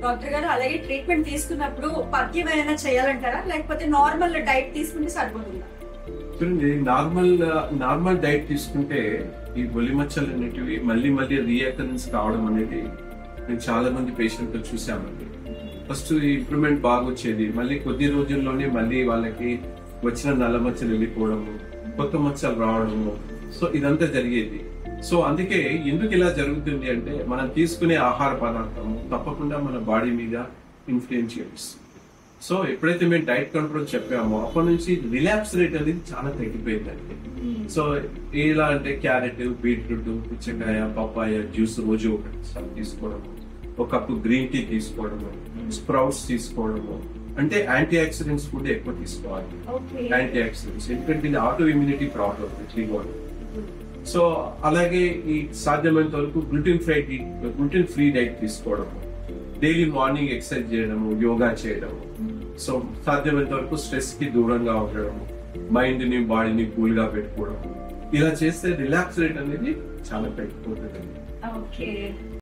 Doctor గారు అలాగే treatment తీసుకున్నప్పుడు పథ్యం ఏమైనా చేయాలంటారా, లేకపోతే నార్మల్ డైట్ తీసుకుంటే సరిపోతుందా? చూడండి, నార్మల్ డైట్ తీసుకుంటే ఈ బొల్లి మచ్చలు అనేటివి మళ్ళీ రీఅకరెన్స్ కావడం అనేది నేను చాలా మంది పేషెంట్ తో చూసామండి. ఫస్ట్ ఇంప్రూవ్మెంట్ బాగా వచ్చేది, మళ్ళీ కొద్ది రోజుల్లోనే మళ్ళీ వాళ్ళకి వచ్చిన నల్ల మచ్చలు వెళ్ళిపోవడము, కొత్త మచ్చలు రావడము, సో ఇదంతా జరిగేది. సో అందుకే ఎందుకు ఇలా జరుగుతుంది అంటే మనం తీసుకునే ఆహార పదార్థము తప్పకుండా మన బాడీ మీద ఇన్ఫ్లుయెన్స్ చేస్తుంది. సో ఎప్పుడైతే మేము డైట్ కంట్రోల్ చెప్పామో అప్పటి నుంచి రిలాప్స్ రేట్ అనేది చాలా తగ్గిపోయిందండి. సో ఎలా అంటే క్యారెట్, బీట్రూట్, పుచ్చకాయ, పప్పాయ జ్యూస్ రోజు ఒకటి తీసుకోవడము, ఒక కప్పు గ్రీన్ టీ తీసుకోవడము, స్ప్రౌట్స్ తీసుకోవడము, అంటే యాంటీ ఆక్సిడెంట్స్ ఫుడ్ ఎక్కువ తీసుకోవాలి. యాంటీ ఆక్సిడెంట్స్ ఎందుకంటే ఇది auto immunity problem body. So అలాగే ఈ సాధ్యమైనంత వరకు గ్లూటెన్ ఫ్రీ డైట్ తీసుకోవడము, డైలీ మార్నింగ్ ఎక్సర్సైజ్ చేయడము, యోగా చేయడము, సో సాధ్యమైనంత వరకు స్ట్రెస్ కి దూరంగా ఉండడము, మైండ్ ని బాడీని కూల్ గా పెట్టుకోవడం, ఇలా చేస్తే రిలాక్స్ రేట్ అనేది చాలా తగ్గిపోతుంది.